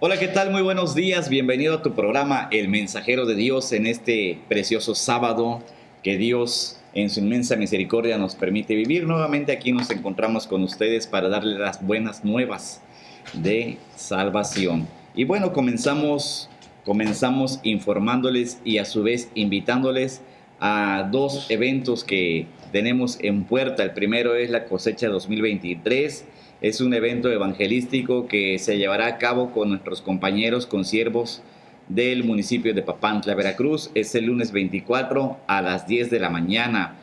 Hola, ¿qué tal? Muy buenos días. Bienvenido a tu programa El Mensajero de Dios en este precioso sábado que Dios en su inmensa misericordia nos permite vivir. Nuevamente aquí nos encontramos con ustedes para darles las buenas nuevas de salvación. Y bueno, comenzamos informándoles y a su vez invitándoles a dos eventos que tenemos en puerta. El primero es la cosecha 2023. Es un evento evangelístico que se llevará a cabo con nuestros compañeros consiervos del municipio de Papantla, Veracruz. Es el lunes 24 a las 10 de la mañana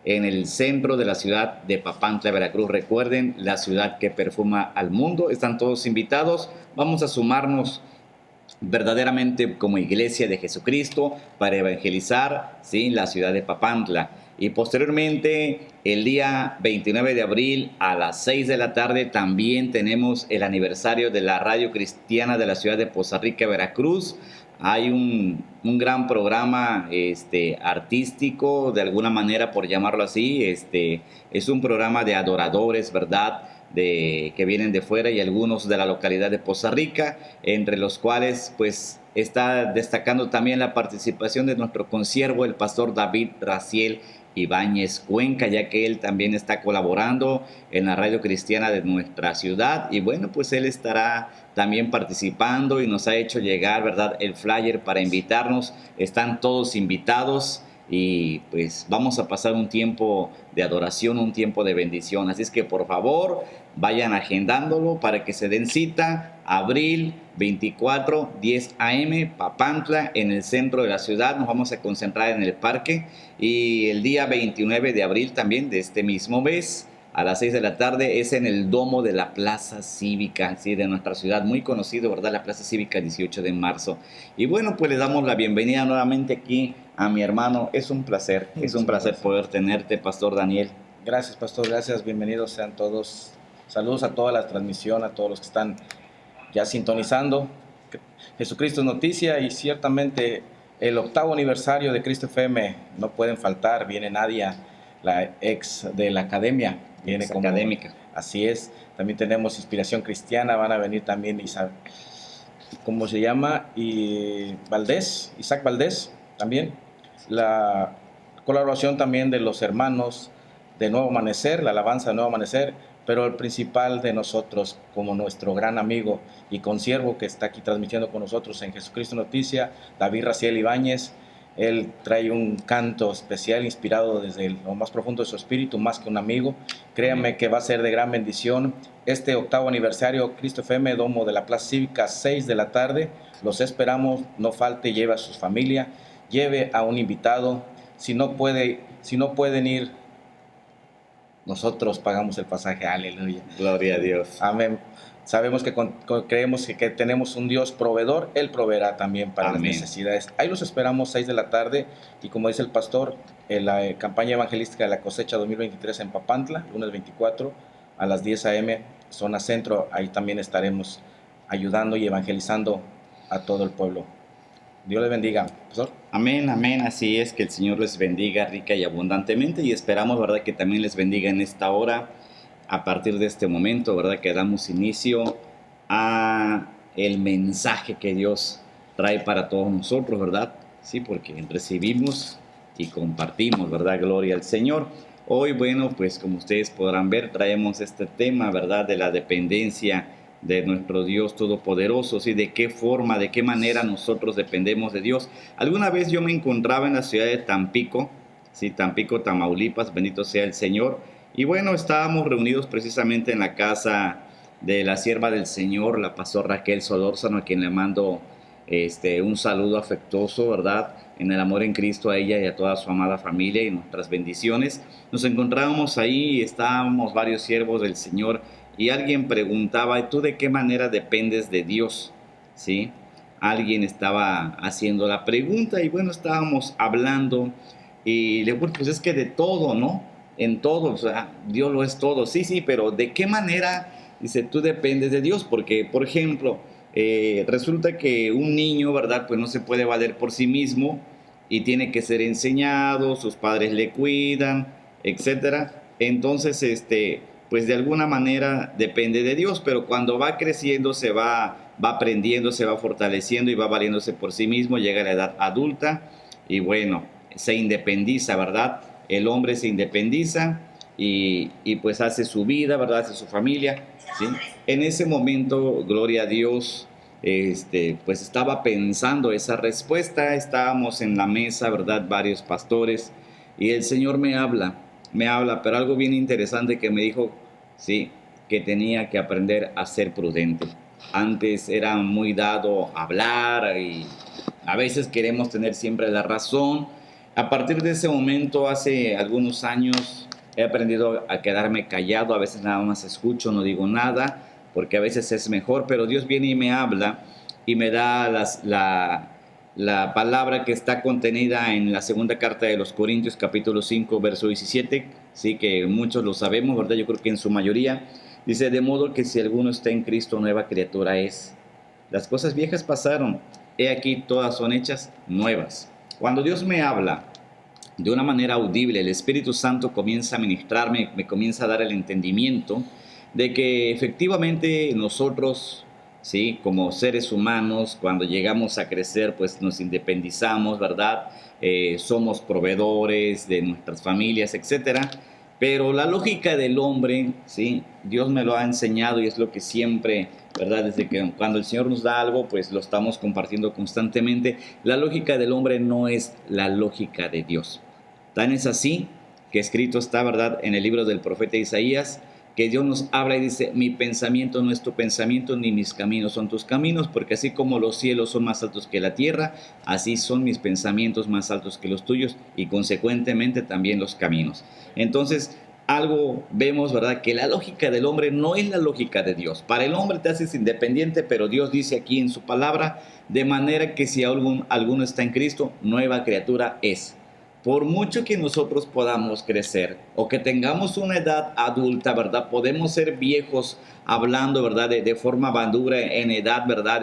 en el centro de la ciudad de Papantla, Veracruz. Recuerden, la ciudad que perfuma al mundo. Están todos invitados. Vamos a sumarnos verdaderamente como iglesia de Jesucristo para evangelizar, ¿sí?, la ciudad de Papantla. Y posteriormente, el día 29 de abril a las 6 de la tarde, también tenemos el aniversario de la Radio Cristiana de la ciudad de Poza Rica, Veracruz. Hay un gran programa artístico, de alguna manera, por llamarlo así. Es un programa de adoradores, ¿verdad?, que vienen de fuera y algunos de la localidad de Poza Rica, entre los cuales pues está destacando también la participación de nuestro consiervo, el pastor David Raciel Ibáñez Cuenca, ya que él también está colaborando en la radio cristiana de nuestra ciudad. Y bueno, pues él estará también participando y nos ha hecho llegar, ¿verdad?, el flyer para invitarnos. Están todos invitados y pues vamos a pasar un tiempo de adoración, un tiempo de bendición. Así es que por favor vayan agendándolo para que se den cita. Abril 24, 10 a.m., Papantla, en el centro de la ciudad. Nos vamos a concentrar en el parque. Y el día 29 de abril también de este mismo mes, a las 6 de la tarde, es en el domo de la Plaza Cívica, ¿sí?, de nuestra ciudad, muy conocido, ¿verdad?, la Plaza Cívica 18 de marzo. Y bueno, pues le damos la bienvenida nuevamente aquí a mi hermano. Es un placer poder tenerte, Pastor Daniel. Gracias, pastor, gracias, bienvenidos sean todos. Saludos a toda la transmisión, a todos los que están ya sintonizando. Jesucristo es noticia y ciertamente el 8º aniversario de Cristo FM no pueden faltar. Viene Nadia, la ex de la academia, viene como académica. Así es. También tenemos Inspiración Cristiana, van a venir también ¿cómo se llama? Y Isaac Valdés también. La colaboración también de los hermanos de Nuevo Amanecer, la alabanza de Nuevo Amanecer, pero el principal de nosotros, como nuestro gran amigo y consiervo que está aquí transmitiendo con nosotros en Jesucristo Noticia, David Raciel Ibáñez. Él trae un canto especial inspirado desde lo más profundo de su espíritu, más que un amigo. Créanme que va a ser de gran bendición. Este 8º aniversario, Cristo FM, domo de la Plaza Cívica, 6 de la tarde. Los esperamos, no falte, lleve a su familia, lleve a un invitado. Si no pueden ir, nosotros pagamos el pasaje. Aleluya. Gloria a Dios. Amén. Sabemos que creemos que tenemos un Dios proveedor. Él proveerá también para Amén. las necesidades. Ahí los esperamos, 6 de la tarde. Y como dice el pastor, en la campaña evangelística de la cosecha 2023 en Papantla, lunes 24 a las 10 a.m., zona centro. Ahí también estaremos ayudando y evangelizando a todo el pueblo. Dios les bendiga, pastor. Amén, amén. Así es, que el Señor les bendiga rica y abundantemente, y esperamos, ¿verdad?, que también les bendiga en esta hora. A partir de este momento, ¿verdad?, que damos inicio a el mensaje que Dios trae para todos nosotros, ¿verdad? Sí, porque recibimos y compartimos, ¿verdad? Gloria al Señor. Hoy, bueno, pues como ustedes podrán ver, traemos este tema, ¿verdad?, de la dependencia de nuestro Dios Todopoderoso, ¿sí? De qué forma, de qué manera nosotros dependemos de Dios. Alguna vez yo me encontraba en la ciudad de Tampico, ¿sí?, Tampico, Tamaulipas, bendito sea el Señor. Y bueno, estábamos reunidos precisamente en la casa de la sierva del Señor, la pastora Raquel Solórzano, a quien le mando un saludo afectuoso, ¿verdad?, en el amor en Cristo, a ella y a toda su amada familia, y nuestras bendiciones. Nos encontrábamos ahí, estábamos varios siervos del Señor, y alguien preguntaba: ¿y tú de qué manera dependes de Dios? ¿Sí? Alguien estaba haciendo la pregunta, y bueno, estábamos hablando, y le digo: pues es que de todo, ¿no? En todo, o sea, Dios lo es todo. Sí, sí, pero ¿de qué manera? Dice, tú dependes de Dios, porque, por ejemplo, resulta que un niño, ¿verdad?, pues no se puede valer por sí mismo y tiene que ser enseñado, sus padres le cuidan, etcétera. Entonces, pues de alguna manera depende de Dios, pero cuando va creciendo se va va aprendiendo, se va fortaleciendo y va valiéndose por sí mismo, llega a la edad adulta y bueno, se independiza, ¿verdad? El hombre se independiza y pues hace su vida, ¿verdad? Hace su familia, ¿sí? En ese momento, gloria a Dios, pues estaba pensando esa respuesta, estábamos en la mesa, ¿verdad? Varios pastores y el Señor me habla, pero algo bien interesante que me dijo, sí, que tenía que aprender a ser prudente. Antes era muy dado a hablar y a veces queremos tener siempre la razón. A partir de ese momento, hace algunos años, he aprendido a quedarme callado, a veces nada más escucho, no digo nada, porque a veces es mejor, pero Dios viene y me habla y me da la palabra que está contenida en la segunda carta de los Corintios, capítulo 5, verso 17, sí que muchos lo sabemos, ¿verdad? Yo creo que en su mayoría, dice, de modo que si alguno está en Cristo, nueva criatura es. Las cosas viejas pasaron, he aquí todas son hechas nuevas. Cuando Dios me habla de una manera audible, el Espíritu Santo comienza a ministrarme, me comienza a dar el entendimiento de que efectivamente nosotros, ¿sí? Como seres humanos, cuando llegamos a crecer, pues nos independizamos, ¿verdad? Somos proveedores de nuestras familias, etcétera. Pero la lógica del hombre, ¿sí? Dios me lo ha enseñado y es lo que siempre, ¿verdad? Desde que cuando el Señor nos da algo, pues lo estamos compartiendo constantemente. La lógica del hombre no es la lógica de Dios. Tan es así que escrito está, ¿verdad? En el libro del profeta Isaías, que Dios nos habla y dice, mi pensamiento no es tu pensamiento, ni mis caminos son tus caminos, porque así como los cielos son más altos que la tierra, así son mis pensamientos más altos que los tuyos y consecuentemente también los caminos. Entonces, algo vemos, ¿verdad? Que la lógica del hombre no es la lógica de Dios. Para el hombre te haces independiente, pero Dios dice aquí en su palabra, de manera que si alguno está en Cristo, nueva criatura es. Por mucho que nosotros podamos crecer o que tengamos una edad adulta, ¿verdad? Podemos ser viejos hablando, ¿verdad? De forma madura en edad, ¿verdad?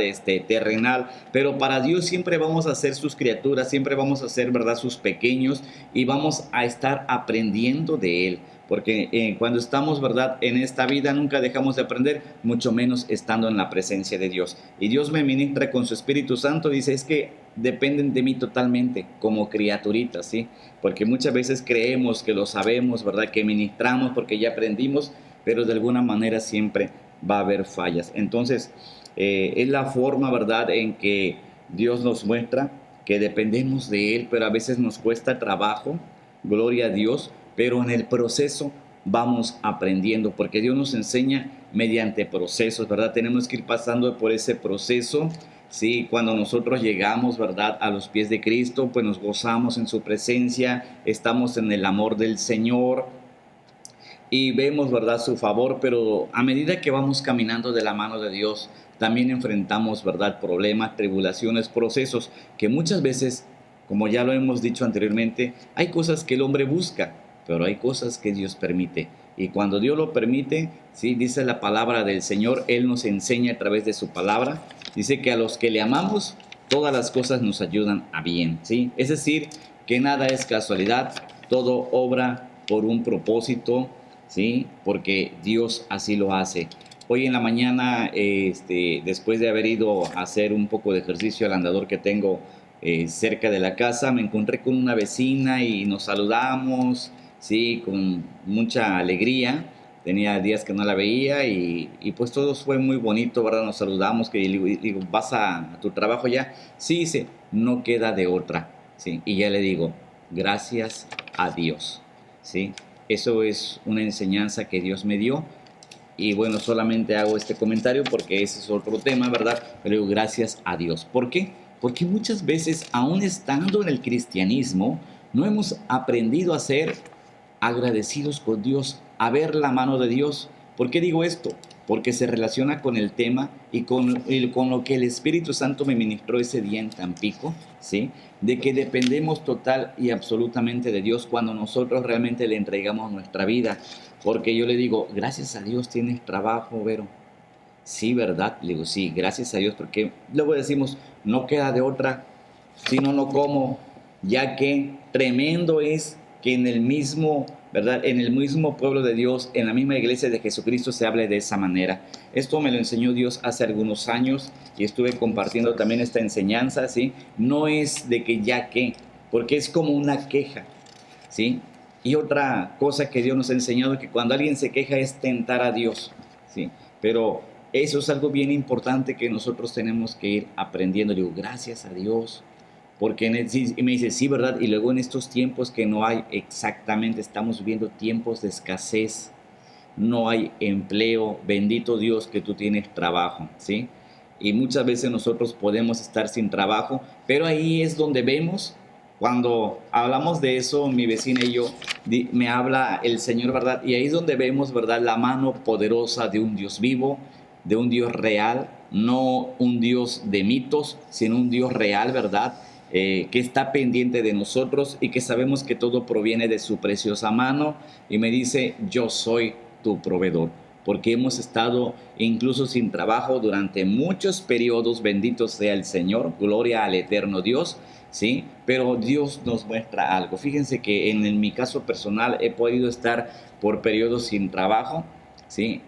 Terrenal, pero para Dios siempre vamos a ser sus criaturas, siempre vamos a ser, ¿verdad? Sus pequeños y vamos a estar aprendiendo de Él. Porque cuando estamos, ¿verdad? En esta vida nunca dejamos de aprender, mucho menos estando en la presencia de Dios. Y Dios me ministra con su Espíritu Santo, dice, es que dependen de mí totalmente como criaturitas, ¿sí? Porque muchas veces creemos que lo sabemos, ¿verdad? Que ministramos porque ya aprendimos, pero de alguna manera siempre va a haber fallas. Entonces, es la forma, ¿verdad? En que Dios nos muestra que dependemos de Él, pero a veces nos cuesta trabajo, gloria a Dios, pero en el proceso vamos aprendiendo, porque Dios nos enseña mediante procesos, ¿verdad? Tenemos que ir pasando por ese proceso. Sí, cuando nosotros llegamos, ¿verdad?, a los pies de Cristo, pues nos gozamos en su presencia, estamos en el amor del Señor y vemos, ¿verdad?, su favor, pero a medida que vamos caminando de la mano de Dios, también enfrentamos, ¿verdad?, problemas, tribulaciones, procesos que muchas veces, como ya lo hemos dicho anteriormente, hay cosas que el hombre busca, pero hay cosas que Dios permite. Y cuando Dios lo permite, sí, dice la palabra del Señor, Él nos enseña a través de su palabra. Dice que a los que le amamos, todas las cosas nos ayudan a bien, ¿sí? Es decir, que nada es casualidad, todo obra por un propósito, ¿sí? Porque Dios así lo hace. Hoy en la mañana, después de haber ido a hacer un poco de ejercicio al andador que tengo cerca de la casa, me encontré con una vecina y nos saludamos, ¿sí? Con mucha alegría. Tenía días que no la veía y pues todo fue muy bonito, ¿verdad? Nos saludamos, que digo, ¿vas a tu trabajo ya? Sí, dice, no queda de otra, ¿sí? Y ya le digo, gracias a Dios, ¿sí? Eso es una enseñanza que Dios me dio y bueno, solamente hago este comentario porque ese es otro tema, ¿verdad? Pero digo, gracias a Dios. ¿Por qué? Porque muchas veces, aún estando en el cristianismo, no hemos aprendido a ser agradecidos con Dios, a ver la mano de Dios. ¿Por qué digo esto? Porque se relaciona con el tema y con lo que el Espíritu Santo me ministró ese día en Tampico, ¿sí? De que dependemos total y absolutamente de Dios cuando nosotros realmente le entregamos nuestra vida. Porque yo le digo, gracias a Dios tienes trabajo, Vero. Sí, ¿verdad? Le digo, sí, gracias a Dios, porque luego decimos, no queda de otra, si no, no como, ya que tremendo es que en el mismo ¿verdad? En el mismo pueblo de Dios, en la misma iglesia de Jesucristo se hable de esa manera. Esto me lo enseñó Dios hace algunos años y estuve compartiendo también esta enseñanza, ¿sí? No es de que ya que, porque es como una queja, ¿sí? Y otra cosa que Dios nos ha enseñado es que cuando alguien se queja es tentar a Dios, ¿sí? Pero eso es algo bien importante que nosotros tenemos que ir aprendiendo. Digo, gracias a Dios, porque y me dice, sí, ¿verdad? Y luego en estos tiempos que no hay exactamente, estamos viviendo tiempos de escasez, no hay empleo, bendito Dios que tú tienes trabajo, ¿sí? Y muchas veces nosotros podemos estar sin trabajo, pero ahí es donde vemos, cuando hablamos de eso, mi vecina y yo, me habla el Señor, ¿verdad? Y ahí es donde vemos, ¿verdad? La mano poderosa de un Dios vivo, de un Dios real, no un Dios de mitos, sino un Dios real, ¿verdad? Que está pendiente de nosotros y que sabemos que todo proviene de su preciosa mano. Y me dice, yo soy tu proveedor, porque hemos estado incluso sin trabajo durante muchos periodos. Bendito sea el Señor, gloria al eterno Dios, ¿sí? Pero Dios nos muestra algo. Fíjense que en mi caso personal he podido estar por periodos sin trabajo, ¿sí?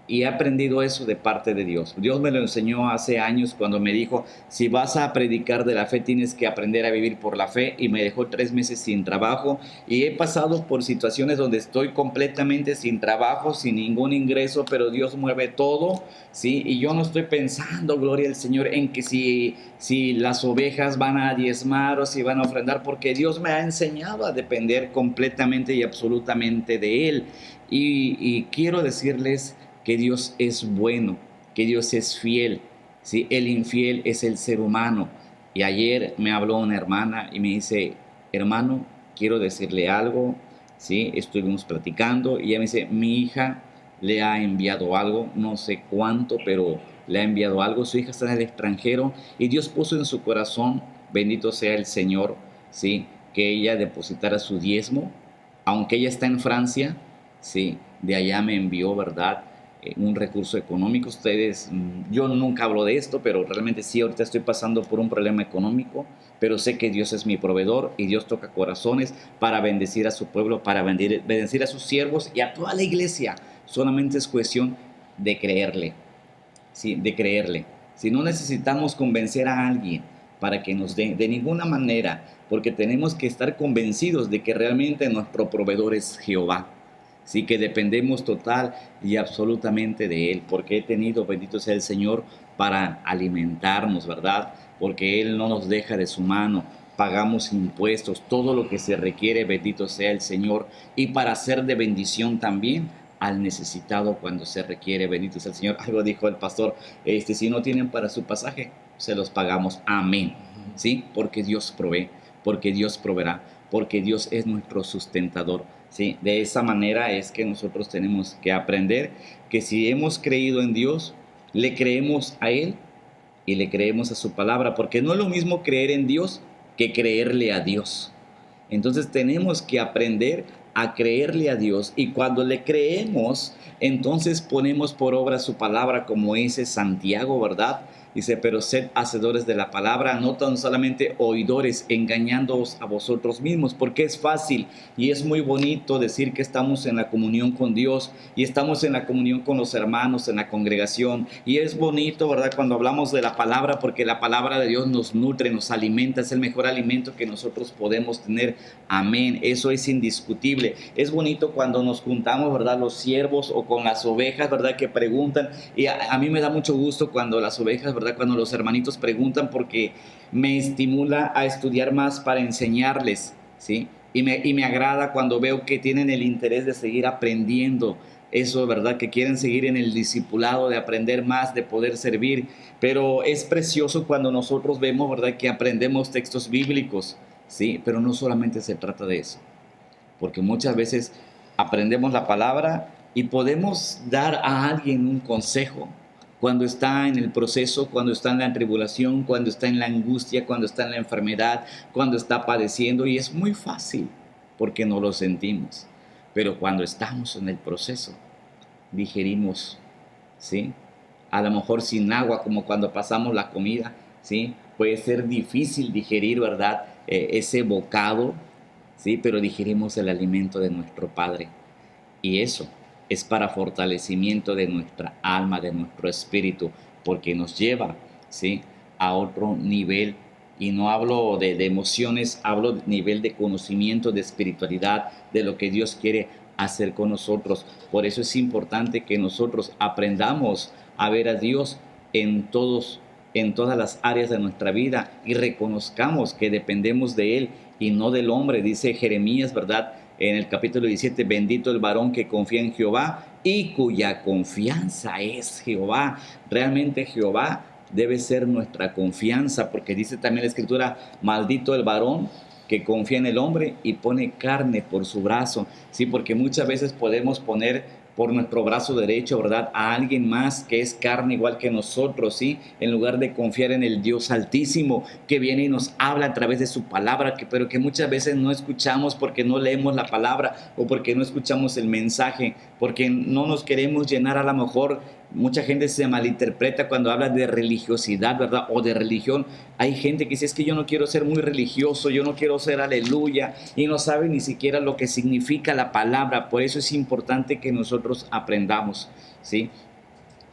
Y he aprendido eso de parte de Dios. Dios me lo enseñó hace años cuando me dijo, si vas a predicar de la fe, tienes que aprender a vivir por la fe. Y me dejó 3 meses sin trabajo. Y he pasado por situaciones donde estoy completamente sin trabajo, sin ningún ingreso, pero Dios mueve todo, ¿sí? Y yo no estoy pensando, gloria al Señor, en que si las ovejas van a diezmar o si van a ofrendar, porque Dios me ha enseñado a depender completamente y absolutamente de Él. Y quiero decirles que Dios es bueno, que Dios es fiel, ¿sí? El infiel es el ser humano. Y ayer me habló una hermana y me dice, hermano, quiero decirle algo, ¿sí? Estuvimos platicando y ella me dice, mi hija le ha enviado algo, no sé cuánto, pero le ha enviado algo, su hija está en el extranjero y Dios puso en su corazón, bendito sea el Señor, ¿sí? Que ella depositara su diezmo, aunque ella está en Francia, ¿sí? De allá me envió, ¿verdad? Un recurso económico. Ustedes, yo nunca hablo de esto, pero realmente sí, ahorita estoy pasando por un problema económico, pero sé que Dios es mi proveedor y Dios toca corazones para bendecir a su pueblo, para bendecir a sus siervos y a toda la iglesia. Solamente es cuestión de creerle, ¿sí? De creerle. Si no necesitamos convencer a alguien para que nos dé, de ninguna manera, porque tenemos que estar convencidos de que realmente nuestro proveedor es Jehová. Sí, que dependemos total y absolutamente de Él, porque he tenido, bendito sea el Señor, para alimentarnos, ¿verdad? Porque Él no nos deja de su mano, pagamos impuestos, todo lo que se requiere, bendito sea el Señor, y para ser de bendición también al necesitado cuando se requiere, bendito sea el Señor. Algo dijo el pastor, si no tienen para su pasaje, se los pagamos, amén, ¿sí? Porque Dios provee, porque Dios proveerá, porque Dios es nuestro sustentador. Sí, de esa manera es que nosotros tenemos que aprender que si hemos creído en Dios, le creemos a Él y le creemos a su palabra, porque no es lo mismo creer en Dios que creerle a Dios. Entonces tenemos que aprender a creerle a Dios y cuando le creemos, entonces ponemos por obra su palabra como dice Santiago, ¿verdad? Dice, pero sed hacedores de la palabra, no tan solamente oidores, engañándoos a vosotros mismos, porque es fácil y es muy bonito decir que estamos en la comunión con Dios y estamos en la comunión con los hermanos, en la congregación. Y es bonito, ¿verdad? Cuando hablamos de la palabra, porque la palabra de Dios nos nutre, nos alimenta, es el mejor alimento que nosotros podemos tener. Amén, eso es indiscutible. Es bonito cuando nos juntamos, ¿verdad? Los siervos o con las ovejas, ¿verdad? Que preguntan. Y a mí me da mucho gusto cuando las ovejas, ¿verdad? Cuando los hermanitos preguntan porque me estimula a estudiar más para enseñarles, ¿sí? Y me agrada cuando veo que tienen el interés de seguir aprendiendo. Eso, ¿verdad? Que quieren seguir en el discipulado, de aprender más, de poder servir. Pero es precioso cuando nosotros vemos, ¿verdad? Que aprendemos textos bíblicos, ¿sí? Pero no solamente se trata de eso. Porque muchas veces aprendemos la palabra y podemos dar a alguien un consejo cuando está en el proceso, cuando está en la tribulación, cuando está en la angustia, cuando está en la enfermedad, cuando está padeciendo, y es muy fácil porque no lo sentimos. Pero cuando estamos en el proceso, digerimos, ¿sí? A lo mejor sin agua, como cuando pasamos la comida, ¿sí? Puede ser difícil digerir, ¿verdad? Ese bocado, ¿sí? Pero digerimos el alimento de nuestro Padre. Y eso es para fortalecimiento de nuestra alma, de nuestro espíritu, porque nos lleva, ¿sí?, a otro nivel. Y no hablo de emociones, hablo de nivel de conocimiento, de espiritualidad, de lo que Dios quiere hacer con nosotros. Por eso es importante que nosotros aprendamos a ver a Dios en todas las áreas de nuestra vida y reconozcamos que dependemos de Él y no del hombre. Dice Jeremías, ¿verdad?, en el capítulo 17, bendito el varón que confía en Jehová y cuya confianza es Jehová. Realmente Jehová debe ser nuestra confianza, porque dice también la Escritura, maldito el varón que confía en el hombre y pone carne por su brazo. Sí, porque muchas veces podemos poner por nuestro brazo derecho, ¿verdad?, a alguien más que es carne igual que nosotros, ¿sí?, en lugar de confiar en el Dios Altísimo, que viene y nos habla a través de su palabra, pero que muchas veces no escuchamos porque no leemos la palabra o porque no escuchamos el mensaje, porque no nos queremos llenar. A lo mejor mucha gente se malinterpreta cuando habla de religiosidad, ¿verdad?, o de religión. Hay gente que dice, es que yo no quiero ser muy religioso, yo no quiero ser aleluya, y no sabe ni siquiera lo que significa la palabra. Por eso es importante que nosotros aprendamos, ¿sí?,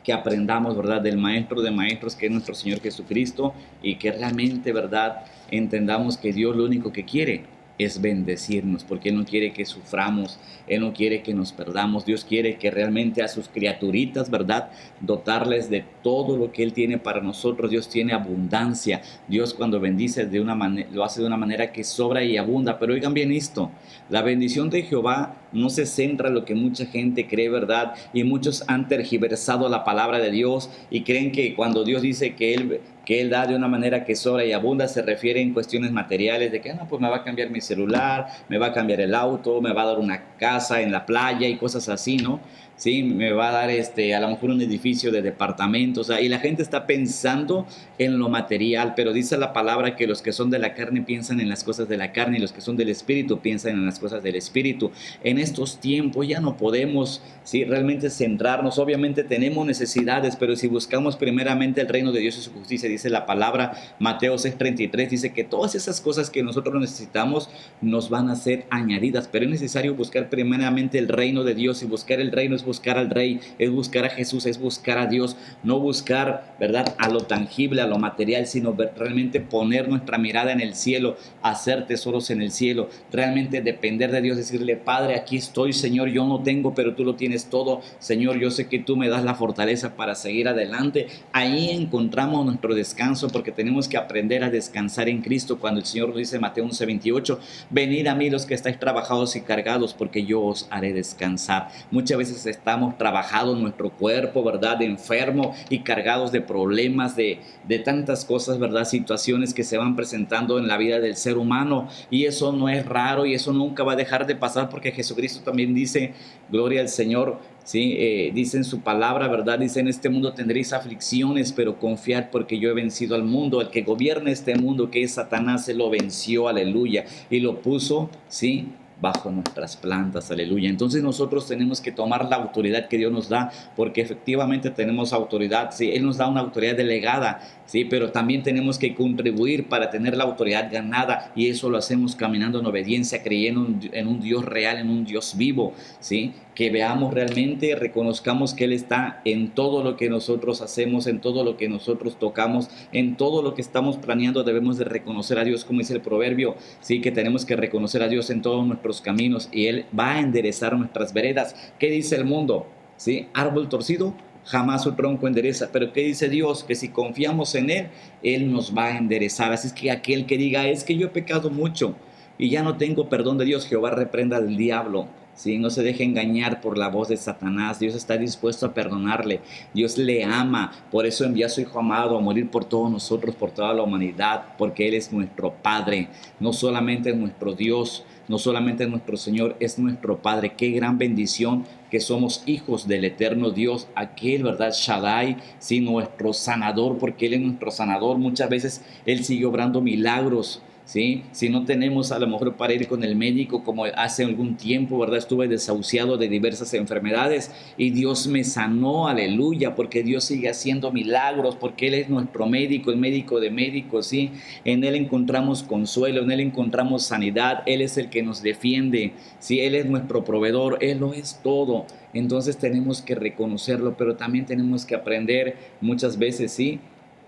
que aprendamos, ¿verdad?, del Maestro de Maestros, que es nuestro Señor Jesucristo, y que realmente, ¿verdad?, entendamos que Dios lo único que quiere es bendecirnos, porque Él no quiere que suframos, Él no quiere que nos perdamos. Dios quiere que realmente a sus criaturitas, ¿verdad?, dotarles de todo lo que Él tiene para nosotros. Dios tiene abundancia. Dios, cuando bendice de una manera, lo hace de una manera que sobra y abunda. Pero oigan bien esto, la bendición de Jehová no se centra en lo que mucha gente cree, ¿verdad? Y muchos han tergiversado la palabra de Dios y creen que cuando Dios dice que Él da de una manera que sobra y abunda, se refiere en cuestiones materiales, de que no, pues me va a cambiar mi celular, me va a cambiar el auto, me va a dar una casa en la playa y cosas así, ¿no? Sí, me va a dar a lo mejor un edificio de departamentos, y la gente está pensando en lo material, pero dice la palabra que los que son de la carne piensan en las cosas de la carne y los que son del espíritu piensan en las cosas del espíritu. En estos tiempos ya no podemos, sí, realmente centrarnos. Obviamente tenemos necesidades, pero si buscamos primeramente el reino de Dios y su justicia, dice la palabra, Mateo 6:33, dice que todas esas cosas que nosotros necesitamos nos van a ser añadidas, pero es necesario buscar primeramente el reino de Dios, y buscar el reino es buscar al Rey, es buscar a Jesús, es buscar a Dios, no buscar, ¿verdad?, a lo tangible, a lo material, sino realmente poner nuestra mirada en el cielo, hacer tesoros en el cielo, realmente depender de Dios, decirle, Padre, aquí estoy, Señor, yo no tengo, pero tú lo tienes todo, Señor, yo sé que tú me das la fortaleza para seguir adelante. Ahí encontramos nuestro descanso, porque tenemos que aprender a descansar en Cristo. Cuando el Señor nos dice en Mateo 11:28, venid a mí los que estáis trabajados y cargados, porque yo os haré descansar. Muchas veces estamos trabajados en nuestro cuerpo, ¿verdad?, enfermo y cargados de problemas, de tantas cosas, ¿verdad?, situaciones que se van presentando en la vida del ser humano, y eso no es raro y eso nunca va a dejar de pasar, porque Jesucristo también dice, gloria al Señor, ¿sí? Dice en su palabra, ¿verdad?, dice, en este mundo tendréis aflicciones, pero confiad porque yo he vencido al mundo. El que gobierna este mundo, que es Satanás, se lo venció, aleluya, y lo puso, ¿sí?, bajo nuestras plantas, aleluya. Entonces nosotros tenemos que tomar la autoridad que Dios nos da, porque efectivamente tenemos autoridad, sí, Él nos da una autoridad delegada, sí, pero también tenemos que contribuir para tener la autoridad ganada, y eso lo hacemos caminando en obediencia, creyendo en un Dios real, en un Dios vivo, sí, que veamos realmente, reconozcamos que Él está en todo lo que nosotros hacemos, en todo lo que nosotros tocamos, en todo lo que estamos planeando. Debemos de reconocer a Dios, como dice el proverbio, sí, que tenemos que reconocer a Dios en todos nuestros caminos, y Él va a enderezar nuestras veredas. ¿Qué dice el mundo? ¿Sí? Árbol torcido jamás su tronco endereza, pero ¿qué dice Dios? Que si confiamos en Él, Él nos va a enderezar. Así es que aquel que diga, es que yo he pecado mucho y ya no tengo perdón de Dios, Jehová reprenda al diablo. Sí, no se deje engañar por la voz de Satanás. Dios está dispuesto a perdonarle. Dios le ama. Por eso envió a su Hijo amado a morir por todos nosotros, por toda la humanidad, porque Él es nuestro Padre. No solamente es nuestro Dios, no solamente es nuestro Señor, es nuestro Padre. Qué gran bendición que somos hijos del eterno Dios, aquel, ¿verdad?, Shaddai, sí, nuestro sanador, porque Él es nuestro sanador. Muchas veces Él sigue obrando milagros, ¿sí? Si no tenemos a lo mejor para ir con el médico, como hace algún tiempo, ¿verdad? Estuve desahuciado de diversas enfermedades y Dios me sanó, aleluya, porque Dios sigue haciendo milagros, porque Él es nuestro médico, el médico de médicos, ¿sí? En Él encontramos consuelo, en Él encontramos sanidad, Él es el que nos defiende, ¿sí? Él es nuestro proveedor, Él lo es todo. Entonces tenemos que reconocerlo, pero también tenemos que aprender muchas veces, ¿sí?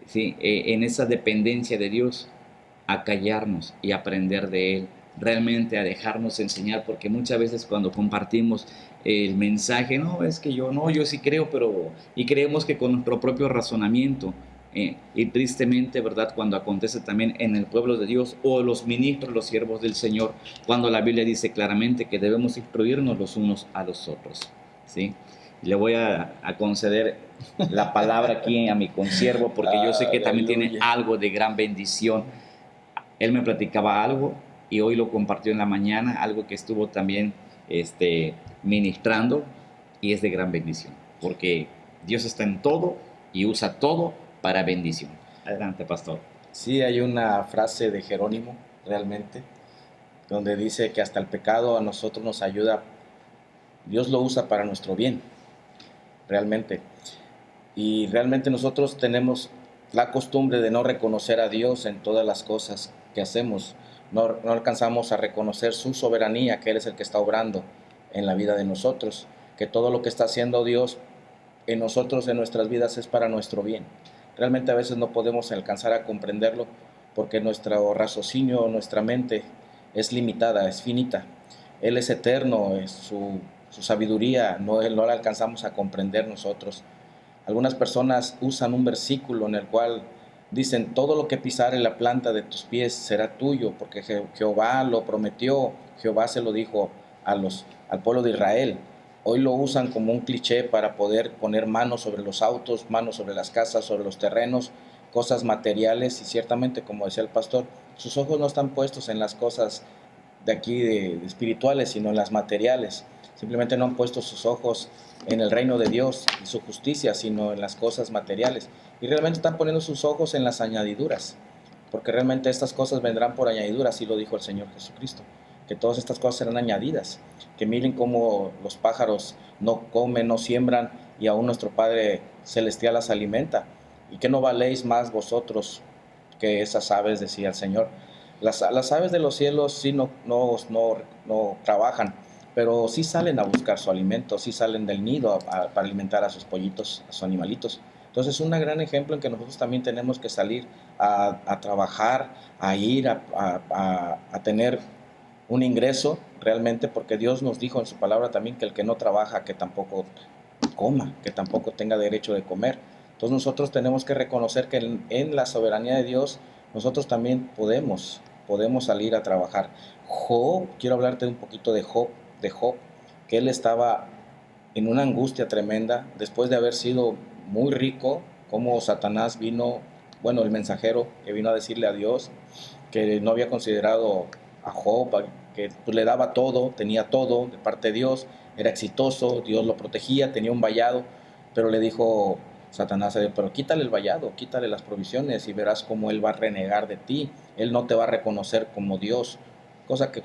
¿Sí? En esa dependencia de Dios, a callarnos y aprender de Él, realmente a dejarnos enseñar, porque muchas veces cuando compartimos el mensaje, no, es que yo no, yo sí creo, pero, y creemos que con nuestro propio razonamiento, y tristemente, ¿verdad? Cuando acontece también en el pueblo de Dios o los ministros, los siervos del Señor, cuando la Biblia dice claramente que debemos instruirnos los unos a los otros, ¿sí? Le voy a conceder la palabra aquí a mi consiervo, porque yo sé que también tiene algo de gran bendición. Él me platicaba algo y hoy lo compartió en la mañana, algo que estuvo también ministrando, y es de gran bendición, porque Dios está en todo y usa todo para bendición. Adelante, pastor. Sí, hay una frase de Jerónimo, realmente, donde dice que hasta el pecado a nosotros nos ayuda, Dios lo usa para nuestro bien, realmente. Y realmente nosotros tenemos la costumbre de no reconocer a Dios en todas las cosas que hacemos. No alcanzamos a reconocer su soberanía, que Él es el que está obrando en la vida de nosotros, que todo lo que está haciendo Dios en nosotros, en nuestras vidas, es para nuestro bien. Realmente a veces no podemos alcanzar a comprenderlo porque nuestro raciocinio, nuestra mente es limitada, es finita. Él es eterno, su sabiduría no la alcanzamos a comprender nosotros. Algunas personas usan un versículo en el cual dicen, todo lo que pisare la planta de tus pies será tuyo, porque Jehová lo prometió, Jehová se lo dijo al pueblo de Israel. Hoy lo usan como un cliché para poder poner manos sobre los autos, manos sobre las casas, sobre los terrenos, cosas materiales, y ciertamente, como decía el pastor, sus ojos no están puestos en las cosas de aquí de espirituales, sino en las materiales. Simplemente no han puesto sus ojos en el reino de Dios y su justicia, sino en las cosas materiales. Y realmente están poniendo sus ojos en las añadiduras, porque realmente estas cosas vendrán por añadiduras, así lo dijo el Señor Jesucristo, que todas estas cosas serán añadidas, que miren cómo los pájaros no comen, no siembran, y aún nuestro Padre Celestial las alimenta, y que no valéis más vosotros que esas aves, decía el Señor. Las aves de los cielos sí no trabajan, pero sí salen a buscar su alimento, sí salen del nido para alimentar a sus pollitos, a sus animalitos. Entonces es un gran ejemplo en que nosotros también tenemos que salir a trabajar, a ir a tener un ingreso realmente, porque Dios nos dijo en su palabra también que el que no trabaja, que tampoco coma, que tampoco tenga derecho de comer. Entonces nosotros tenemos que reconocer que en la soberanía de Dios nosotros también podemos salir a trabajar. Job, quiero hablarte un poquito de Job, que él estaba en una angustia tremenda después de haber sido muy rico, como Satanás vino, bueno, el mensajero que vino a decirle a Dios que no había considerado a Job, que pues, le daba todo, tenía todo de parte de Dios, era exitoso, Dios lo protegía, tenía un vallado, pero le dijo Satanás, pero quítale el vallado, quítale las provisiones y verás cómo él va a renegar de ti, él no te va a reconocer como Dios, cosa que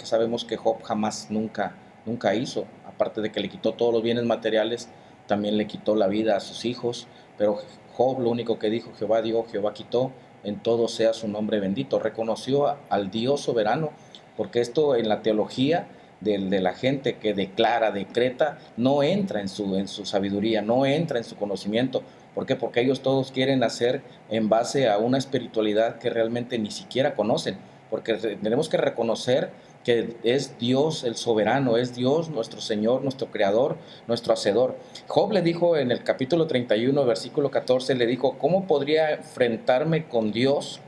sabemos que Job jamás nunca hizo, aparte de que le quitó todos los bienes materiales, también le quitó la vida a sus hijos, pero Job lo único que dijo, Jehová dio, Jehová quitó, en todo sea su nombre bendito, reconoció al Dios soberano, porque esto en la teología de la gente que declara, decreta, no entra en su sabiduría, no entra en su conocimiento. ¿Por qué? Porque ellos todos quieren hacer en base a una espiritualidad que realmente ni siquiera conocen, porque tenemos que reconocer que es Dios el soberano, es Dios nuestro Señor, nuestro Creador, nuestro Hacedor. Job le dijo en el capítulo 31, versículo 14, le dijo, ¿cómo podría enfrentarme con Dios?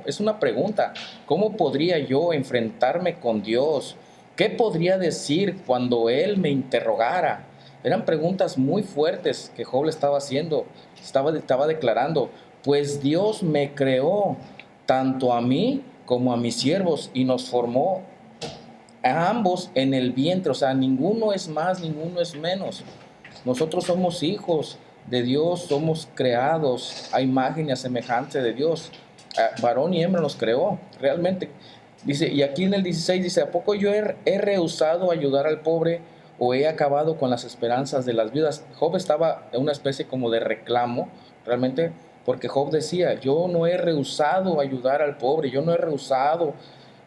Es una pregunta, ¿cómo podría yo enfrentarme con Dios? ¿Qué podría decir cuando Él me interrogara? Eran preguntas muy fuertes que Job le estaba haciendo, estaba declarando, pues Dios me creó tanto a mí como a mis siervos y nos formó a ambos en el vientre, o sea, ninguno es más, ninguno es menos. Nosotros somos hijos de Dios, somos creados a imagen y a semejanza de Dios. varón y hembra nos creó, realmente. Dice, y aquí en el 16 dice, ¿a poco yo he rehusado ayudar al pobre o he acabado con las esperanzas de las viudas? Job estaba en una especie como de reclamo, realmente, porque Job decía, yo no he rehusado ayudar al pobre, yo no he rehusado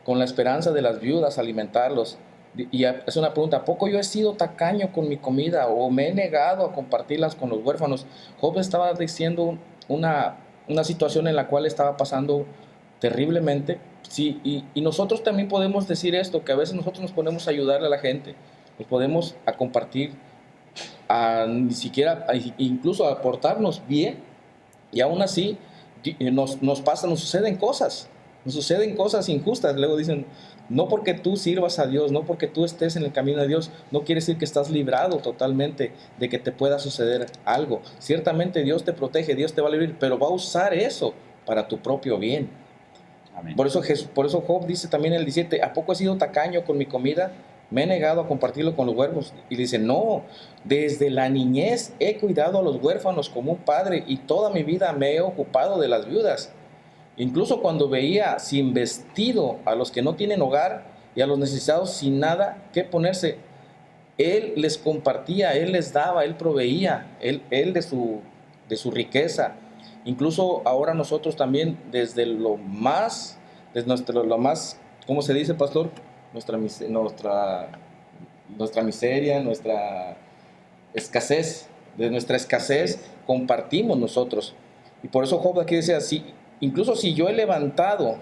con la esperanza de las viudas alimentarlos. Y es una pregunta, ¿a poco yo he sido tacaño con mi comida o me he negado a compartirlas con los huérfanos? Job estaba diciendo una situación en la cual estaba pasando terriblemente. Sí, y nosotros también podemos decir esto, que a veces nosotros nos ponemos a ayudarle a la gente, nos podemos a compartir, ni siquiera, incluso a aportarnos bien, y aún así nos suceden cosas injustas. Luego dicen, no porque tú sirvas a Dios, no porque tú estés en el camino de Dios, no quiere decir que estás librado totalmente de que te pueda suceder algo. Ciertamente Dios te protege, Dios te va a librar, pero va a usar eso para tu propio bien. Amén. Por eso Job dice también en el 17, ¿a poco he sido tacaño con mi comida? Me he negado a compartirlo con los huérfanos. Y dice, no, desde la niñez he cuidado a los huérfanos como un padre y toda mi vida me he ocupado de las viudas. Incluso cuando veía sin vestido a los que no tienen hogar y a los necesitados sin nada que ponerse, él les compartía, él les daba, él proveía, él de su riqueza. Incluso ahora nosotros también desde lo más, ¿cómo se dice, pastor? Nuestra miseria, nuestra escasez, de nuestra escasez compartimos nosotros. Y por eso Job aquí decía, incluso si yo he levantado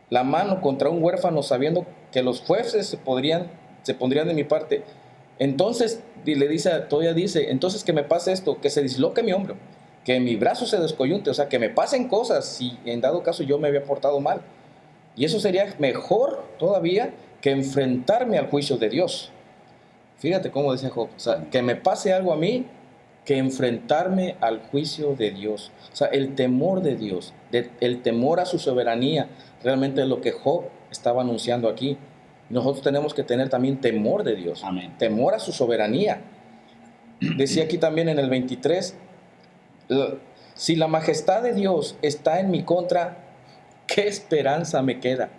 la mano contra un huérfano sabiendo que los jueces se pondrían de mi parte, entonces todavía dice, entonces que me pase esto, que se disloque mi hombro, que mi brazo se descoyunte, o sea, que me pasen cosas si en dado caso yo me había portado mal. Y eso sería mejor todavía que enfrentarme al juicio de Dios. Fíjate cómo dice Job, o sea, que me pase algo a mí, que enfrentarme al juicio de Dios. O sea, el temor de Dios, el temor a su soberanía, realmente es lo que Job estaba anunciando aquí. Nosotros tenemos que tener también temor de Dios. Amén. Temor a su soberanía. Decía aquí también en el 23, si la majestad de Dios está en mi contra, ¿qué esperanza me queda?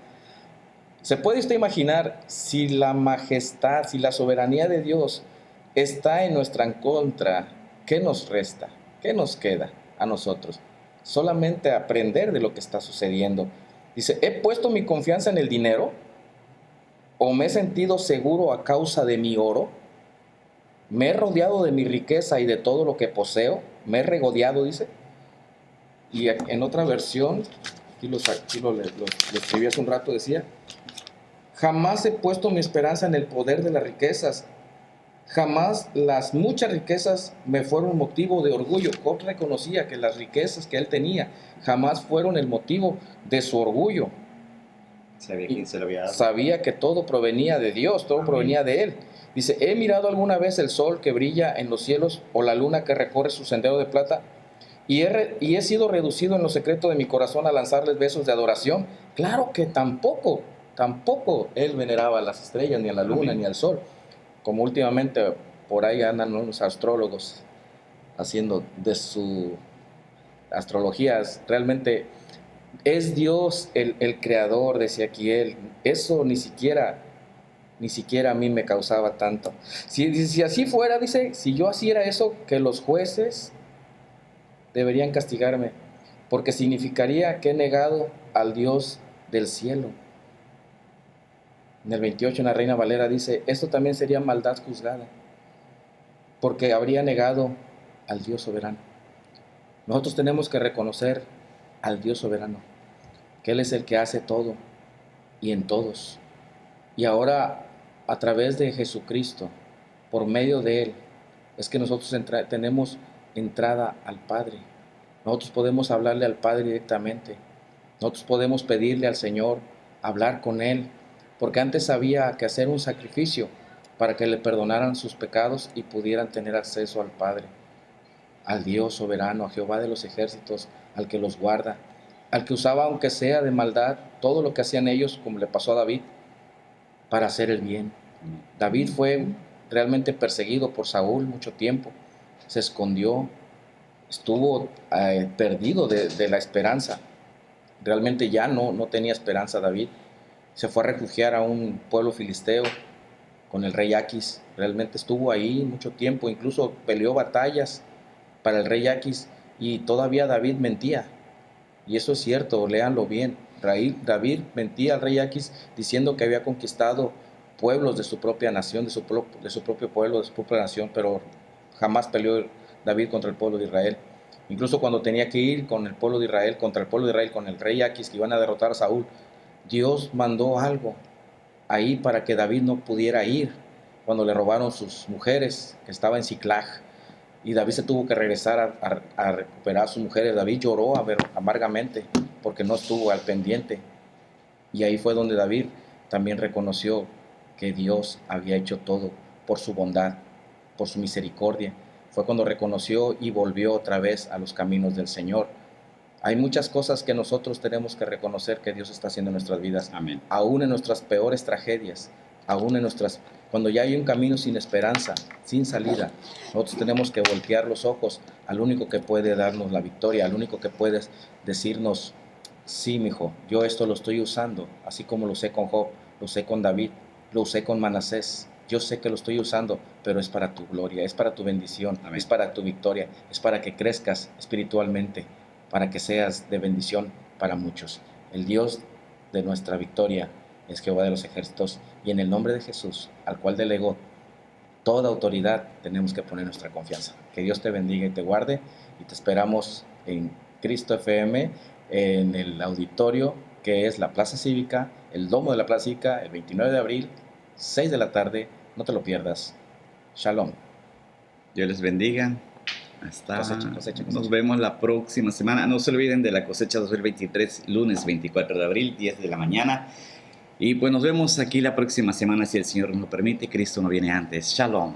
¿Se puede usted imaginar si la majestad, si la soberanía de Dios está en nuestra contra? ¿Qué nos resta? ¿Qué nos queda a nosotros? Solamente aprender de lo que está sucediendo. Dice, ¿he puesto mi confianza en el dinero? ¿O me he sentido seguro a causa de mi oro? ¿Me he rodeado de mi riqueza y de todo lo que poseo? ¿Me he regodeado, dice? Y en otra versión, aquí lo escribí hace un rato, decía, jamás he puesto mi esperanza en el poder de las riquezas. Jamás las muchas riquezas me fueron motivo de orgullo. Job reconocía que las riquezas que él tenía jamás fueron el motivo de su orgullo. Sabía quién se lo había dado. Sabía que todo provenía de Dios, todo provenía de él. Dice, ¿he mirado alguna vez el sol que brilla en los cielos o la luna que recorre su sendero de plata? Y he sido reducido en lo secreto de mi corazón a lanzarles besos de adoración. Claro que tampoco él veneraba a las estrellas, ni a la luna, ni al sol. Como últimamente por ahí andan unos astrólogos haciendo de su astrologías. Realmente es Dios el creador, decía aquí él. Eso ni siquiera a mí me causaba tanto. Si así fuera, dice, si yo hiciera eso, que los jueces deberían castigarme, porque significaría que he negado al Dios del cielo. En el 28 en la Reina Valera dice, esto también sería maldad juzgada, porque habría negado al Dios soberano. Nosotros tenemos que reconocer al Dios soberano, que Él es el que hace todo y en todos. Y ahora, a través de Jesucristo, por medio de Él, es que nosotros tenemos entrada al Padre. Nosotros podemos hablarle al Padre directamente. Nosotros podemos pedirle al Señor, hablar con Él, porque antes había que hacer un sacrificio para que le perdonaran sus pecados y pudieran tener acceso al Padre, al Dios soberano, a Jehová de los ejércitos, al que los guarda, al que usaba, aunque sea de maldad, todo lo que hacían ellos, como le pasó a David, para hacer el bien. David fue realmente perseguido por Saúl mucho tiempo, se escondió, estuvo perdido de la esperanza. Realmente ya no tenía esperanza David. Se fue a refugiar a un pueblo filisteo con el rey Aquis. Realmente estuvo ahí mucho tiempo, incluso peleó batallas para el rey Aquis y todavía David mentía. Y eso es cierto, léanlo bien. David mentía al rey Aquis diciendo que había conquistado pueblos de su propia nación, de su propio pueblo, de su propia nación, pero jamás peleó David contra el pueblo de Israel. Incluso cuando tenía que ir con el pueblo de Israel, contra el pueblo de Israel, con el rey Aquis, que iban a derrotar a Saúl, Dios mandó algo ahí para que David no pudiera ir cuando le robaron sus mujeres, que estaba en Siclag, y David se tuvo que regresar a recuperar a sus mujeres. David lloró amargamente porque no estuvo al pendiente, y ahí fue donde David también reconoció que Dios había hecho todo por su bondad, por su misericordia. Fue cuando reconoció y volvió otra vez a los caminos del Señor. Hay muchas cosas que nosotros tenemos que reconocer que Dios está haciendo en nuestras vidas. Amén. Aún en nuestras peores tragedias, aún en cuando ya hay un camino sin esperanza, sin salida, nosotros tenemos que voltear los ojos al único que puede darnos la victoria, al único que puede decirnos: sí, mijo, yo esto lo estoy usando, así como lo usé con Job, lo usé con David, lo usé con Manasés. Yo sé que lo estoy usando, pero es para tu gloria, es para tu bendición, Amén. es para tu victoria, es para que crezcas espiritualmente, para que seas de bendición para muchos. El Dios de nuestra victoria es Jehová de los ejércitos, y en el nombre de Jesús, al cual delegó toda autoridad, tenemos que poner nuestra confianza. Que Dios te bendiga y te guarde, y te esperamos en Cristo FM, en el auditorio que es la Plaza Cívica, el Domo de la Plaza Cívica, el 29 de abril, 6 de la tarde, no te lo pierdas. Shalom. Dios les bendiga. Hasta Cosecha. Nos vemos la próxima semana. No se olviden de la cosecha 2023, lunes 24 de abril, 10 de la mañana. Y pues nos vemos aquí la próxima semana si el Señor nos lo permite. Cristo no viene antes. Shalom.